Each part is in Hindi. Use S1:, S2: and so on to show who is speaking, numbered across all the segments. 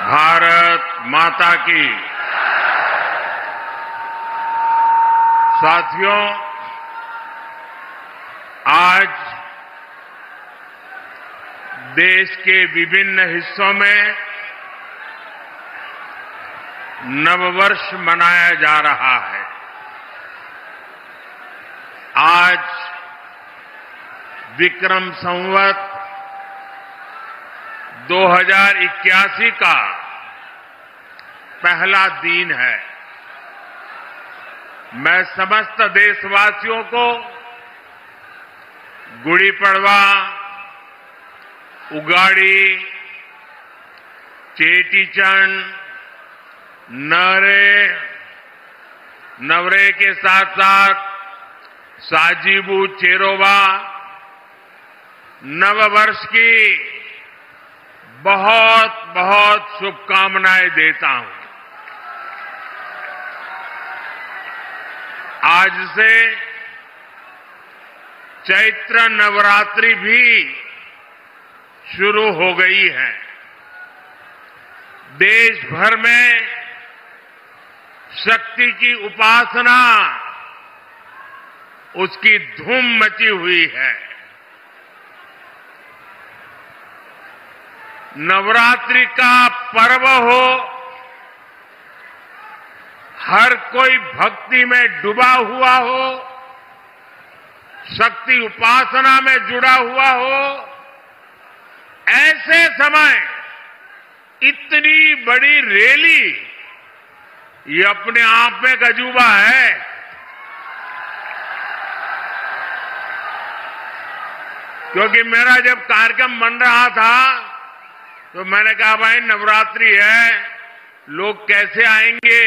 S1: भारत माता की। साथियों, आज देश के विभिन्न हिस्सों में नववर्ष मनाया जा रहा है। आज विक्रम संवत 2081 का पहला दिन है। मैं समस्त देशवासियों को गुड़ी पड़वा, उगाड़ी, चेटीचंड, नवरे के साथ साथ साजिबू चेरोबा नववर्ष की बहुत बहुत शुभकामनाएं देता हूं। आज से चैत्र नवरात्रि भी शुरू हो गई है। देश भर में शक्ति की उपासना, उसकी धूम मची हुई है। नवरात्रि का पर्व हो, हर कोई भक्ति में डूबा हुआ हो, शक्ति उपासना में जुड़ा हुआ हो, ऐसे समय इतनी बड़ी रैली, ये अपने आप में एक अजूबा है। क्योंकि मेरा जब कार्यक्रम बन रहा था तो मैंने कहा भाई नवरात्रि है, लोग कैसे आएंगे।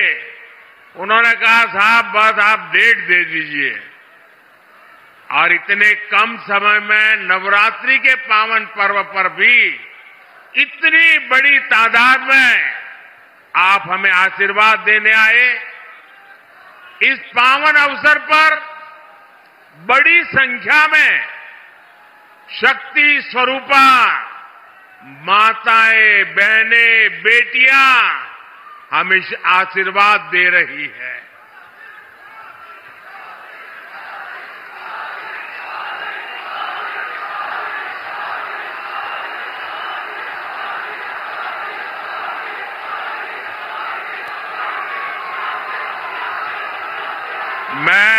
S1: उन्होंने कहा साहब बस आप डेट दे दीजिए। और इतने कम समय में नवरात्रि के पावन पर्व पर भी इतनी बड़ी तादाद में आप हमें आशीर्वाद देने आए। इस पावन अवसर पर बड़ी संख्या में शक्ति स्वरूपा माताएं, बहनें, बेटियां हमें आशीर्वाद दे रही है। मैं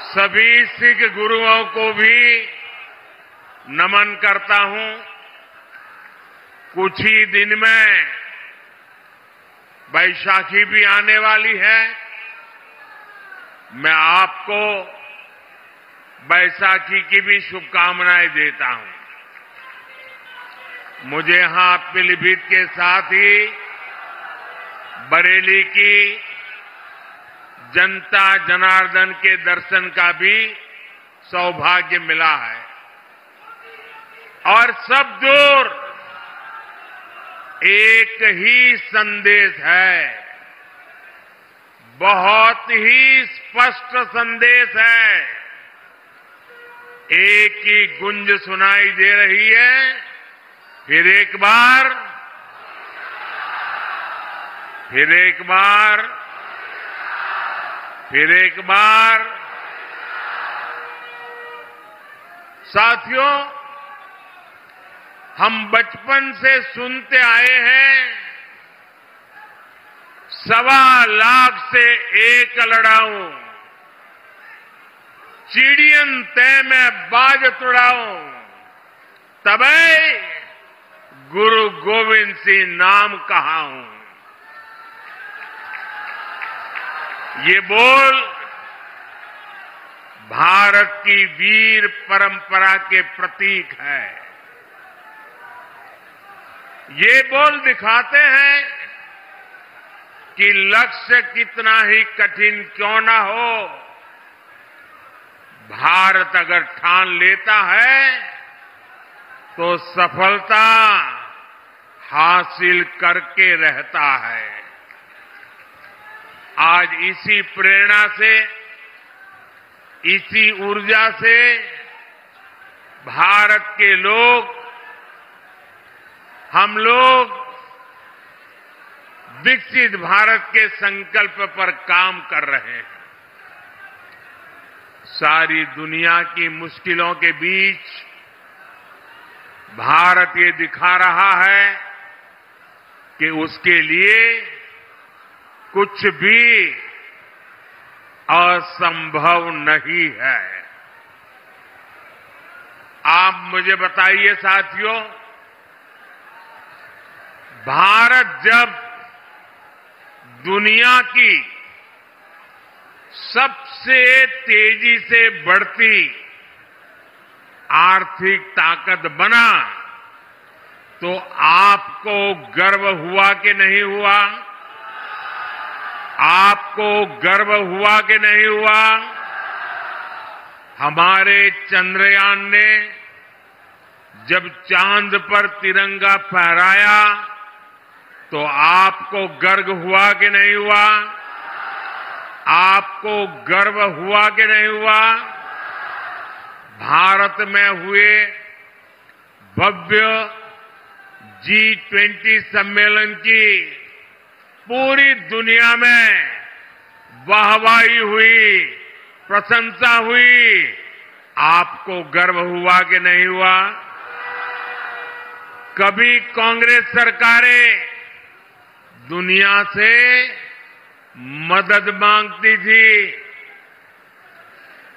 S1: सभी सिख गुरुओं को भी नमन करता हूं। कुछ ही दिन में बैसाखी भी आने वाली है। मैं आपको बैसाखी की भी शुभकामनाएं देता हूं। मुझे यहां पीलीभीत के साथ ही बरेली की जनता जनार्दन के दर्शन का भी सौभाग्य मिला है। और सब दूर एक ही संदेश है, बहुत ही स्पष्ट संदेश है। एक ही गुंज सुनाई दे रही है, फिर एक बार, फिर एक बार, फिर एक बार। साथियों, हम बचपन से सुनते आए हैं, 1.25 लाख से एक लड़ाऊं, चिड़ियन तय में बाज तुड़ाऊं, तबै गुरु गोविंद सिंह नाम कहाऊं। ये बोल भारत की वीर परंपरा के प्रतीक है। ये बोल दिखाते हैं कि लक्ष्य कितना ही कठिन क्यों ना हो, भारत अगर ठान लेता है तो सफलता हासिल करके रहता है। आज इसी प्रेरणा से, इसी ऊर्जा से भारत के लोग हम लोग विकसित भारत के संकल्प पर काम कर रहे हैं। सारी दुनिया की मुश्किलों के बीच भारत ये दिखा रहा है कि उसके लिए कुछ भी असंभव नहीं है। आप मुझे बताइए साथियों, भारत जब दुनिया की सबसे तेजी से बढ़ती आर्थिक ताकत बना तो आपको गर्व हुआ कि नहीं हुआ? आपको गर्व हुआ कि नहीं हुआ? हमारे चंद्रयान ने जब चांद पर तिरंगा फहराया तो आपको गर्व हुआ कि नहीं हुआ? आपको गर्व हुआ कि नहीं हुआ? भारत में हुए भव्य G20 सम्मेलन की पूरी दुनिया में वाहवाही हुई, प्रशंसा हुई। आपको गर्व हुआ कि नहीं हुआ? कभी कांग्रेस सरकारें दुनिया से मदद मांगती थी,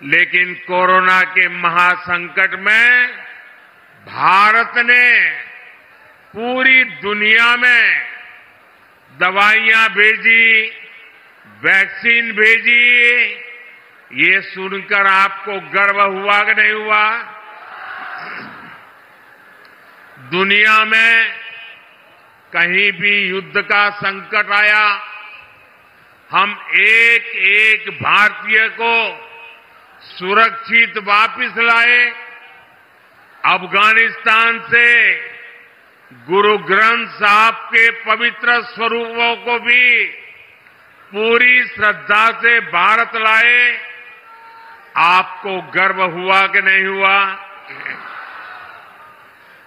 S1: लेकिन कोरोना के महासंकट में भारत ने पूरी दुनिया में दवाइयां भेजी, वैक्सीन भेजी। ये सुनकर आपको गर्व हुआ कि नहीं हुआ? दुनिया में कहीं भी युद्ध का संकट आया, हम एक एक भारतीय को सुरक्षित वापस लाए। अफगानिस्तान से गुरु ग्रंथ साहब के पवित्र स्वरूपों को भी पूरी श्रद्धा से भारत लाए। आपको गर्व हुआ कि नहीं हुआ?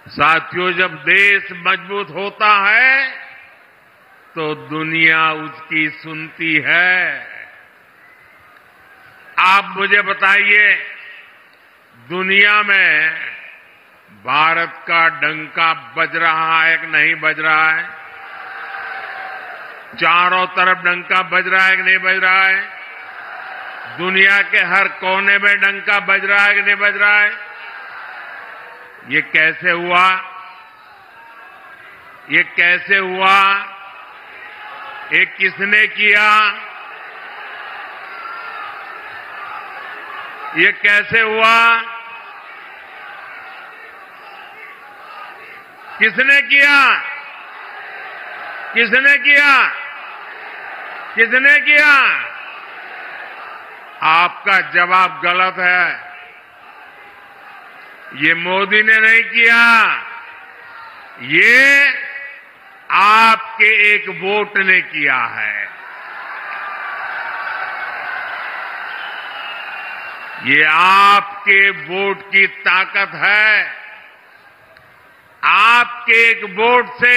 S1: साथियों, जब देश मजबूत होता है तो दुनिया उसकी सुनती है। आप मुझे बताइए, दुनिया में भारत का डंका बज रहा है कि नहीं बज रहा है? चारों तरफ डंका बज रहा है कि नहीं बज रहा है? दुनिया के हर कोने में डंका बज रहा है कि नहीं बज रहा है? ये कैसे हुआ? ये कैसे हुआ? ये किसने किया? ये कैसे हुआ? किसने किया? किसने किया? किसने किया? आपका जवाब गलत है। ये मोदी ने नहीं किया, ये आपके एक वोट ने किया है। ये आपके वोट की ताकत है। आपके एक वोट से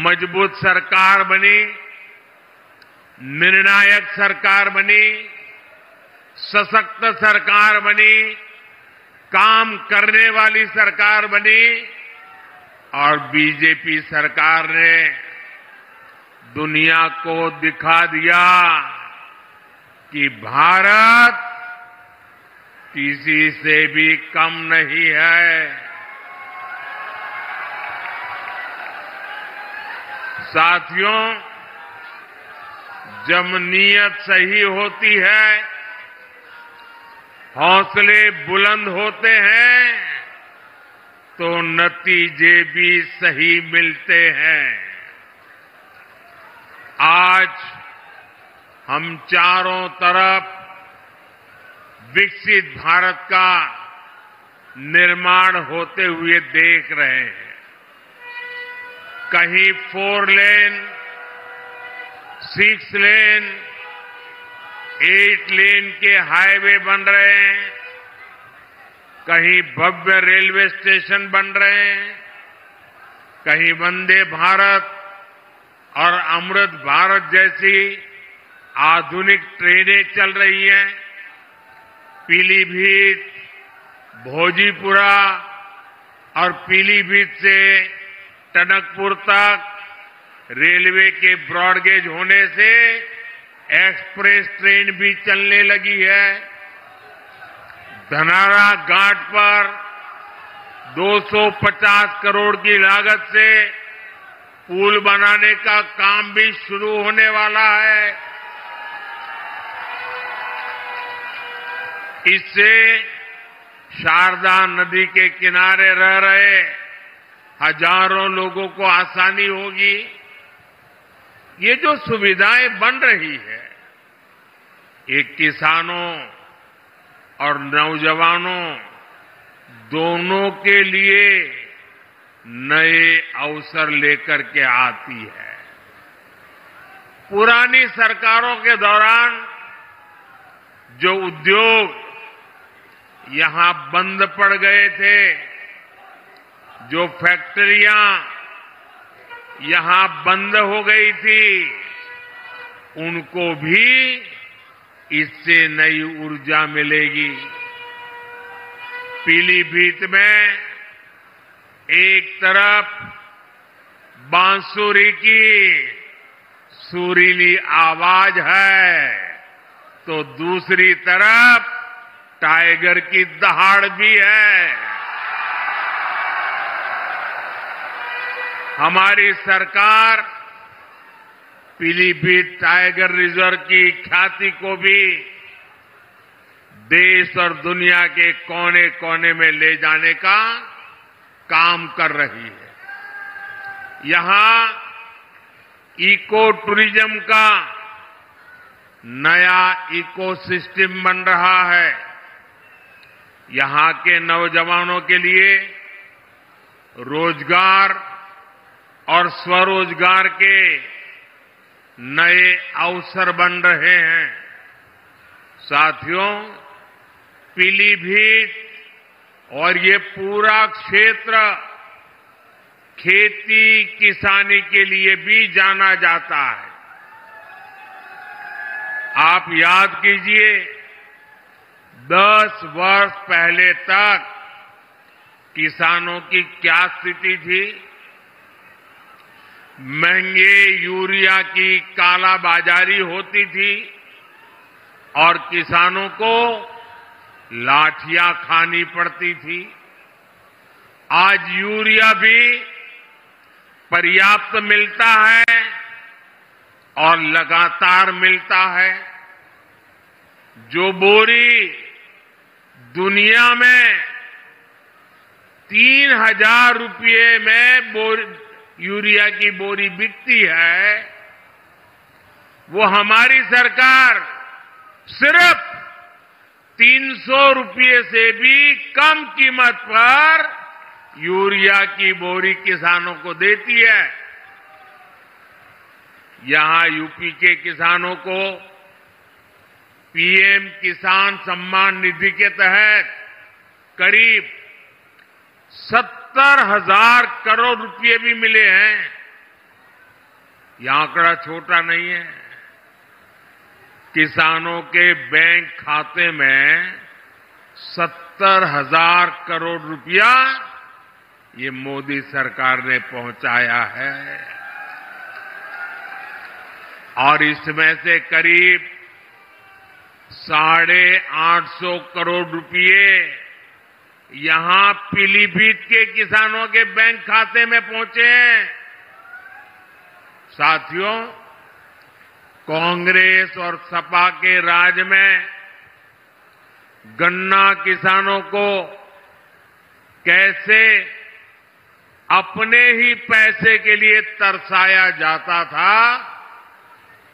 S1: मजबूत सरकार बनी, निर्णायक सरकार बनी, सशक्त सरकार बनी, काम करने वाली सरकार बनी। और बीजेपी सरकार ने दुनिया को दिखा दिया कि भारत किसी से भी कम नहीं है। साथियों, जब नीयत सही होती है, हौसले बुलंद होते हैं, तो नतीजे भी सही मिलते हैं। आज हम चारों तरफ विकसित भारत का निर्माण होते हुए देख रहे हैं। कहीं 4 लेन, 6 लेन, 8 लेन के हाईवे बन रहे हैं, कहीं भव्य रेलवे स्टेशन बन रहे हैं, कहीं वंदे भारत और अमृत भारत जैसी आधुनिक ट्रेनें चल रही हैं। पीलीभीत, भोजीपुरा और पीलीभीत से टनकपुर तक रेलवे के ब्रॉडगेज होने से एक्सप्रेस ट्रेन भी चलने लगी है। धनारा घाट पर 250 करोड़ की लागत से पुल बनाने का काम भी शुरू होने वाला है। इससे शारदा नदी के किनारे रह रहे हजारों लोगों को आसानी होगी। ये जो सुविधाएं बन रही है, ये किसानों और नौजवानों दोनों के लिए नए अवसर लेकर के आती है। पुरानी सरकारों के दौरान जो उद्योग यहां बंद पड़ गए थे, जो फैक्ट्रियां यहां बंद हो गई थी, उनको भी इससे नई ऊर्जा मिलेगी। पीलीभीत में एक तरफ बांसुरी की सुरीली आवाज है, तो दूसरी तरफ टाइगर की दहाड़ भी है। हमारी सरकार पीलीभीत टाइगर रिजर्व की ख्याति को भी देश और दुनिया के कोने कोने में ले जाने का काम कर रही है। यहां इको टूरिज्म का नया इकोसिस्टम बन रहा है। यहां के नौजवानों के लिए रोजगार और स्वरोजगार के नए अवसर बन रहे हैं। साथियों, पीलीभीत और ये पूरा क्षेत्र खेती किसानी के लिए भी जाना जाता है। आप याद कीजिए, 10 वर्ष पहले तक किसानों की क्या स्थिति थी। महंगे यूरिया की कालाबाजारी होती थी और किसानों को लाठियां खानी पड़ती थी। आज यूरिया भी पर्याप्त मिलता है और लगातार मिलता है। जो बोरी दुनिया में 3,000 रुपये में यूरिया की बोरी बिकती है, वो हमारी सरकार सिर्फ 300 रुपये से भी कम कीमत पर यूरिया की बोरी किसानों को देती है। यहां यूपी के किसानों को पीएम किसान सम्मान निधि के तहत करीब 70,000 करोड़ रुपए भी मिले हैं। यह आंकड़ा छोटा नहीं है। किसानों के बैंक खाते में 70,000 करोड़ रुपया ये मोदी सरकार ने पहुंचाया है और इसमें से करीब 850 करोड़ रुपये यहां पीलीभीत के किसानों के बैंक खाते में पहुंचे हैं। साथियों, कांग्रेस और सपा के राज में गन्ना किसानों को कैसे अपने ही पैसे के लिए तरसाया जाता था,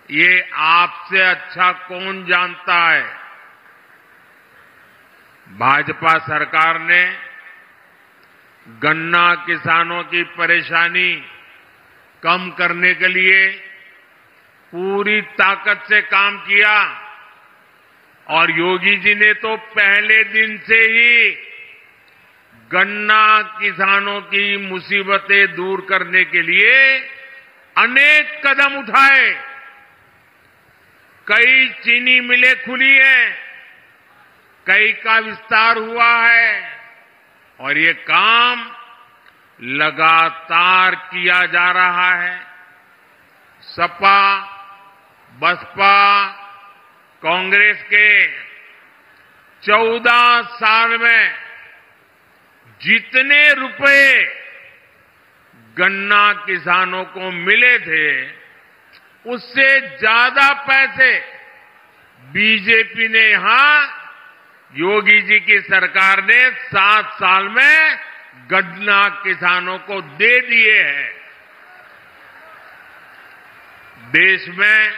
S1: ये आपसे अच्छा कौन जानता है। भाजपा सरकार ने गन्ना किसानों की परेशानी कम करने के लिए पूरी ताकत से काम किया और योगी जी ने तो पहले दिन से ही गन्ना किसानों की मुसीबतें दूर करने के लिए अनेक कदम उठाए। कई चीनी मिलें खुली हैं, कई का विस्तार हुआ है और ये काम लगातार किया जा रहा है। सपा, बसपा, कांग्रेस के 14 साल में जितने रुपए गन्ना किसानों को मिले थे, उससे ज्यादा पैसे बीजेपी ने यहां योगी जी की सरकार ने 7 साल में गन्ना किसानों को दे दिए हैं। देश में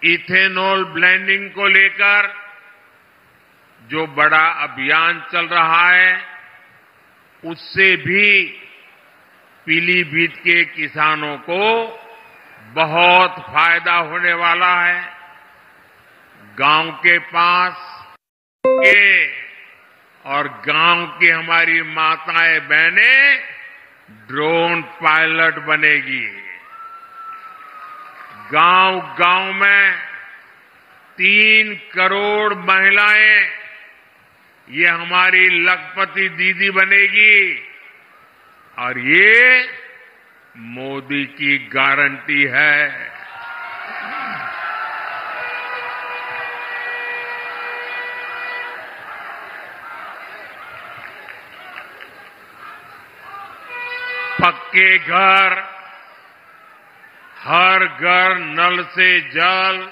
S1: इथेनॉल ब्लेंडिंग को लेकर जो बड़ा अभियान चल रहा है, उससे भी पीलीभीत के किसानों को बहुत फायदा होने वाला है। गांव के पास के और गांव की हमारी माताएं बहनें ड्रोन पायलट बनेगी। गांव-गांव में 3 करोड़ महिलाएं ये हमारी लखपति दीदी बनेगी और ये मोदी की गारंटी है। पक्के घर, हर घर नल से जल,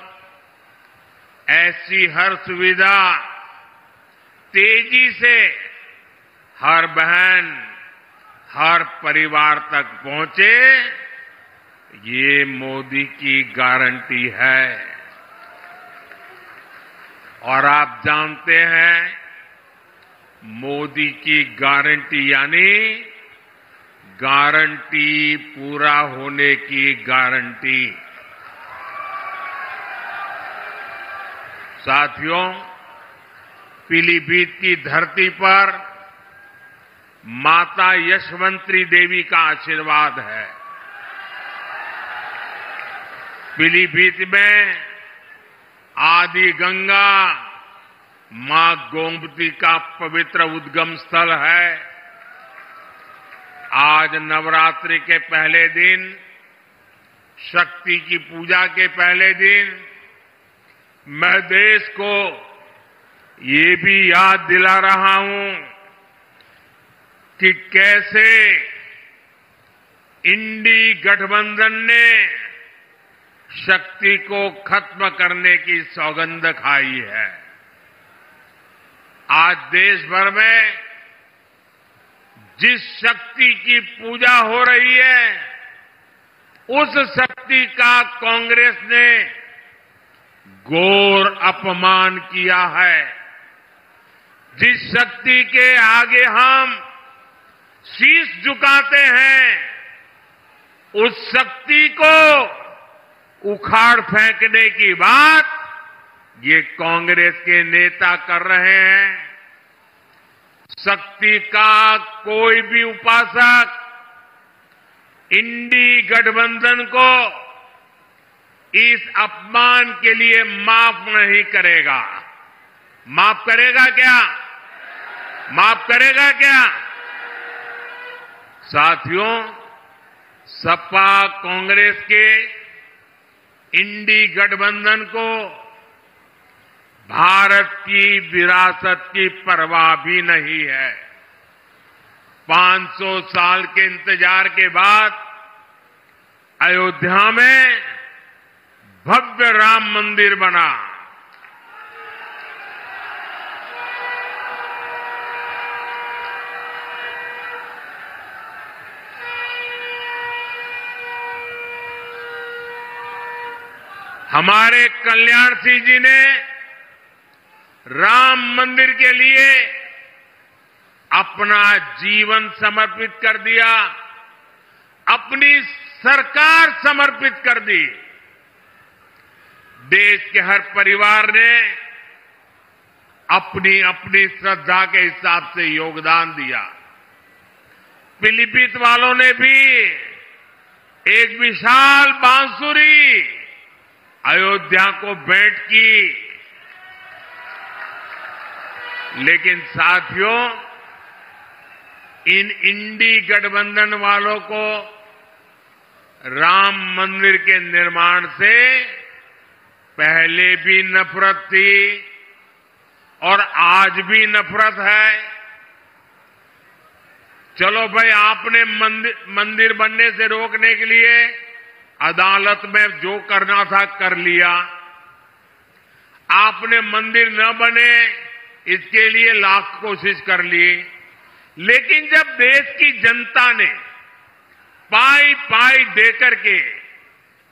S1: ऐसी हर सुविधा तेजी से हर बहन, हर परिवार तक पहुंचे, ये मोदी की गारंटी है। और आप जानते हैं, मोदी की गारंटी यानी गारंटी पूरा होने की गारंटी। साथियों, पीलीभीत की धरती पर माता यशवंती देवी का आशीर्वाद है। पीलीभीत में आदि गंगा मां गोमती का पवित्र उद्गम स्थल है। आज नवरात्रि के पहले दिन, शक्ति की पूजा के पहले दिन, मैं देश को ये भी याद दिला रहा हूं कि कैसे इंडी गठबंधन ने शक्ति को खत्म करने की सौगंध खाई है। आज देश भर में जिस शक्ति की पूजा हो रही है, उस शक्ति का कांग्रेस ने घोर अपमान किया है। जिस शक्ति के आगे हम शीश झुकाते हैं, उस शक्ति को उखाड़ फेंकने की बात ये कांग्रेस के नेता कर रहे हैं। शक्ति का कोई भी उपासक इंडी गठबंधन को इस अपमान के लिए माफ नहीं करेगा। माफ करेगा क्या? माफ करेगा क्या? साथियों, सपा कांग्रेस के इंडी गठबंधन को भारत की विरासत की परवाह भी नहीं है। 500 साल के इंतजार के बाद अयोध्या में भव्य राम मंदिर बना। हमारे कल्याण सिंह जी ने राम मंदिर के लिए अपना जीवन समर्पित कर दिया, अपनी सरकार समर्पित कर दी। देश के हर परिवार ने अपनी अपनी श्रद्धा के हिसाब से योगदान दिया। पीलीभीत वालों ने भी एक विशाल बांसुरी अयोध्या को भेंट की। लेकिन साथियों, इन इंडी गठबंधन वालों को राम मंदिर के निर्माण से पहले भी नफरत थी और आज भी नफरत है। चलो भाई, आपने मंदिर बनने से रोकने के लिए अदालत में जो करना था कर लिया। आपने मंदिर न बने इसके लिए लाख कोशिश कर ली। लेकिन जब देश की जनता ने पाई पाई देकर के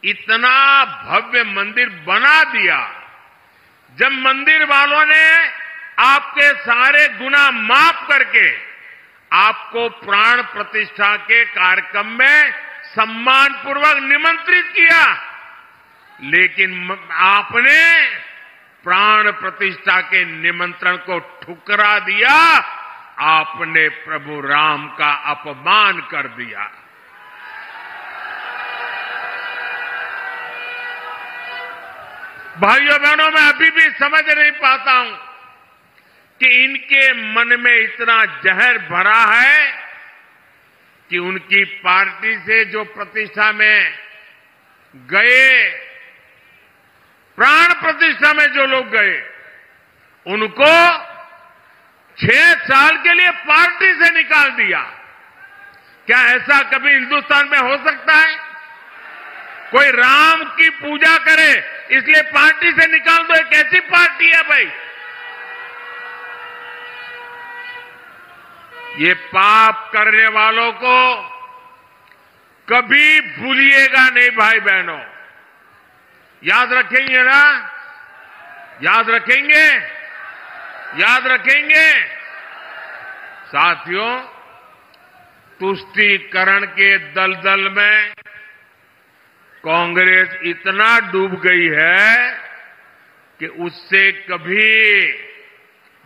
S1: इतना भव्य मंदिर बना दिया, जब मंदिर वालों ने आपके सारे गुनाह माफ करके आपको प्राण प्रतिष्ठा के कार्यक्रम में सम्मानपूर्वक निमंत्रित किया, लेकिन आपने प्राण प्रतिष्ठा के निमंत्रण को ठुकरा दिया। आपने प्रभु राम का अपमान कर दिया। भाइयों बहनों, मैं अभी भी समझ नहीं पाता हूं कि इनके मन में इतना जहर भरा है कि उनकी पार्टी से जो प्रतिष्ठा में गए, प्राण प्रतिष्ठा में जो लोग गए, उनको 6 साल के लिए पार्टी से निकाल दिया। क्या ऐसा कभी हिंदुस्तान में हो सकता है? कोई राम की पूजा करे इसलिए पार्टी से निकाल दो? एक ऐसी पार्टी है भाई? ये पाप करने वालों को कभी भूलिएगा नहीं भाई बहनों। याद रखेंगे ना? याद रखेंगे? याद रखेंगे? साथियों, तुष्टीकरण के दलदल में कांग्रेस इतना डूब गई है कि उससे कभी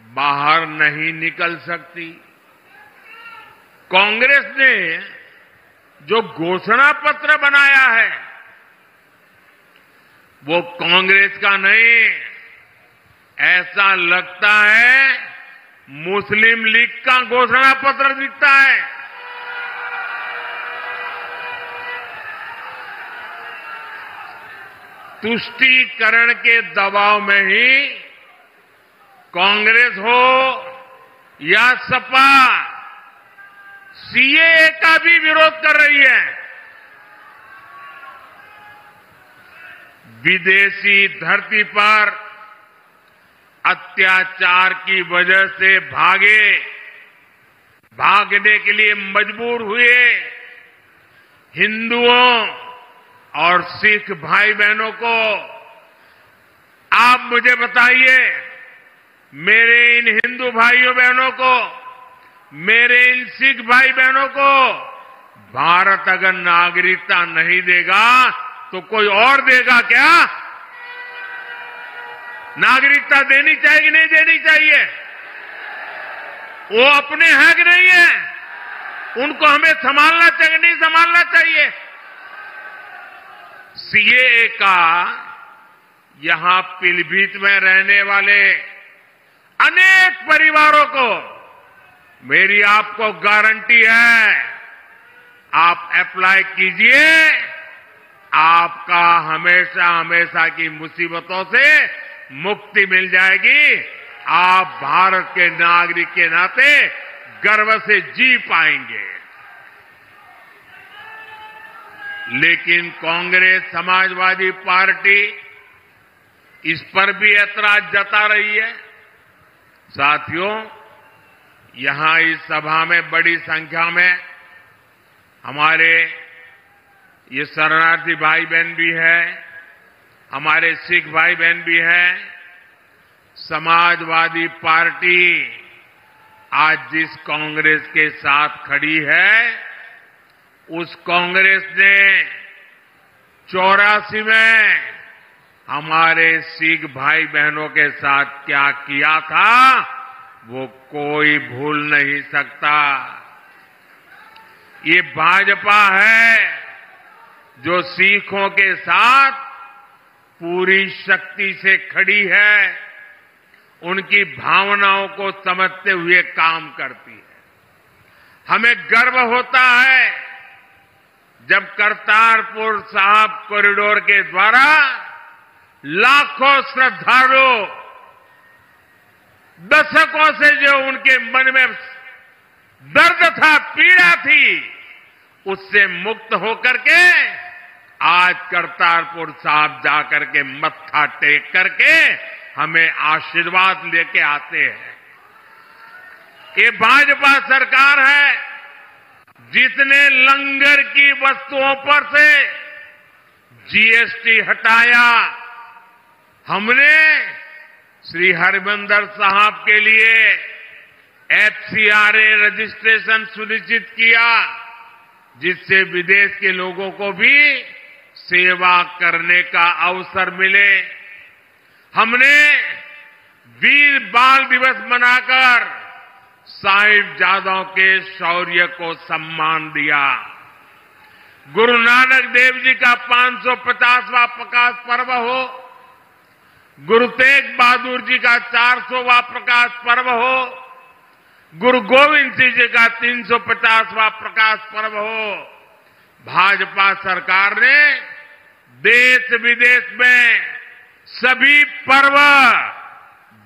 S1: बाहर नहीं निकल सकती। कांग्रेस ने जो घोषणा पत्र बनाया है वो कांग्रेस का नहीं, ऐसा लगता है मुस्लिम लीग का घोषणा पत्र दिखता है। तुष्टीकरण के दबाव में ही कांग्रेस हो या सपा सीएए का भी विरोध कर रही है। विदेशी धरती पर अत्याचार की वजह से भागने के लिए मजबूर हुए हिंदुओं और सिख भाई बहनों को आप मुझे बताइए, मेरे इन हिंदू भाइयों बहनों को, मेरे इन सिख भाई बहनों को भारत अगर नागरिकता नहीं देगा तो कोई और देगा क्या? नागरिकता देनी चाहिए कि नहीं देनी चाहिए? वो अपने हक नहीं है, उनको हमें संभालना चाहिए, नहीं संभालना चाहिए? सीएए का यहां पीलीभीत में रहने वाले अनेक परिवारों को मेरी आपको गारंटी है, आप अप्लाई कीजिए, आपका हमेशा हमेशा की मुसीबतों से मुक्ति मिल जाएगी। आप भारत के नागरिक के नाते गर्व से जी पाएंगे। लेकिन कांग्रेस समाजवादी पार्टी इस पर भी ऐतराज जता रही है। साथियों, यहां इस सभा में बड़ी संख्या में हमारे ये शरणार्थी भाई बहन भी है, हमारे सिख भाई बहन भी हैं। समाजवादी पार्टी आज जिस कांग्रेस के साथ खड़ी है, उस कांग्रेस ने 84 में हमारे सिख भाई बहनों के साथ क्या किया था वो कोई भूल नहीं सकता। ये भाजपा है जो सिखों के साथ पूरी शक्ति से खड़ी है, उनकी भावनाओं को समझते हुए काम करती है। हमें गर्व होता है जब करतारपुर साहिब कॉरिडोर के द्वारा लाखों श्रद्धालु दशकों से जो उनके मन में दर्द था, पीड़ा थी, उससे मुक्त होकर के आज करतारपुर साहिब जाकर के मत्था टेक करके हमें आशीर्वाद लेके आते हैं। ये भाजपा सरकार है जिसने लंगर की वस्तुओं पर से जीएसटी हटाया। हमने श्री हरिमंदिर साहिब के लिए एफसीआरए रजिस्ट्रेशन सुनिश्चित किया, जिससे विदेश के लोगों को भी सेवा करने का अवसर मिले। हमने वीर बाल दिवस मनाकर साहिबजादों के शौर्य को सम्मान दिया। गुरु नानक देव जी का 550वां प्रकाश पर्व हो, गुरु तेग बहादुर जी का 400वां प्रकाश पर्व हो, गुरु गोविंद सिंह जी का 350वां प्रकाश पर्व हो, भाजपा सरकार ने देश विदेश में सभी पर्व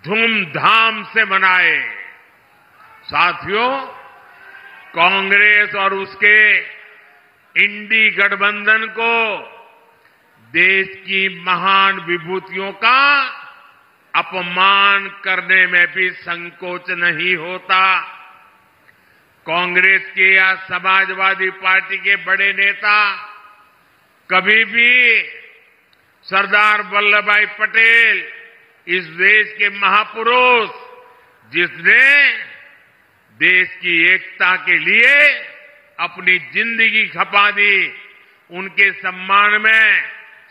S1: धूमधाम से मनाए। साथियों, कांग्रेस और उसके इंडी गठबंधन को देश की महान विभूतियों का अपमान करने में भी संकोच नहीं होता। कांग्रेस के या समाजवादी पार्टी के बड़े नेता कभी भी सरदार वल्लभ भाई पटेल, इस देश के महापुरुष जिसने देश की एकता के लिए अपनी जिंदगी खपा दी, उनके सम्मान में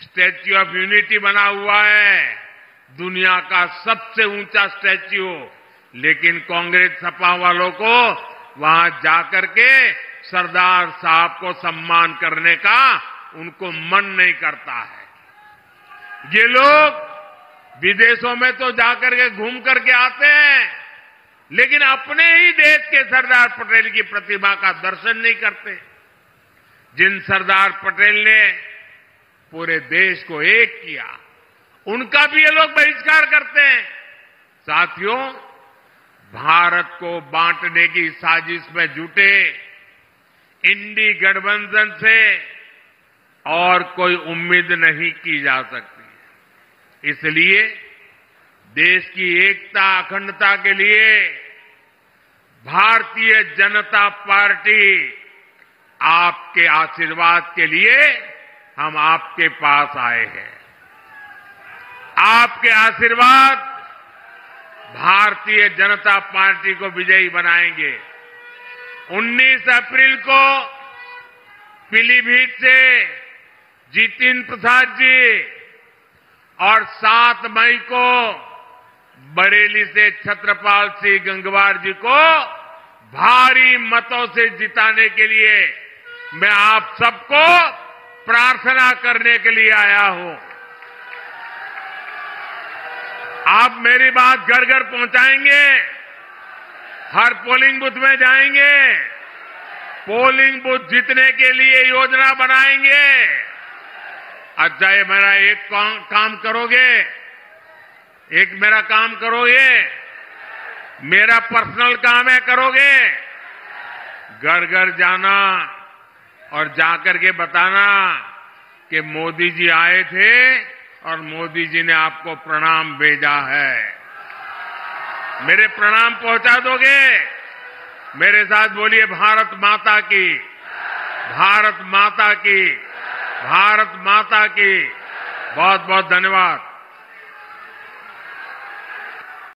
S1: स्टैच्यू ऑफ यूनिटी बना हुआ है, दुनिया का सबसे ऊंचा स्टैच्यू। लेकिन कांग्रेस सपा वालों को वहां जाकर के सरदार साहब को सम्मान करने का उनको मन नहीं करता है। ये लोग विदेशों में तो जाकर के घूम करके आते हैं, लेकिन अपने ही देश के सरदार पटेल की प्रतिमा का दर्शन नहीं करते, जिन सरदार पटेल ने पूरे देश को एक किया, उनका भी ये लोग बहिष्कार करते हैं। साथियों, भारत को बांटने की साजिश में जुटे इंडी गठबंधन से और कोई उम्मीद नहीं की जा सकती। इसलिए देश की एकता अखंडता के लिए भारतीय जनता पार्टी आपके आशीर्वाद के लिए हम आपके पास आए हैं। आपके आशीर्वाद भारतीय जनता पार्टी को विजयी बनाएंगे। 19 अप्रैल को पीलीभीत से जितिन प्रसाद जी और 7 मई को बरेली से छत्रपाल सिंह गंगवार जी को भारी मतों से जिताने के लिए मैं आप सबको प्रार्थना करने के लिए आया हूं। आप मेरी बात घर घर पहुंचाएंगे, हर पोलिंग बूथ में जाएंगे, पोलिंग बूथ जीतने के लिए योजना बनाएंगे। अच्छा, ये मेरा एक काम करोगे, एक मेरा काम करोगे, मेरा पर्सनल काम है, करोगे? घर घर जाना और जाकर के बताना कि मोदी जी आए थे और मोदी जी ने आपको प्रणाम भेजा है। मेरे प्रणाम पहुंचा दोगे? मेरे साथ बोलिए, भारत माता की, भारत माता की, भारत माता की। बहुत बहुत धन्यवाद।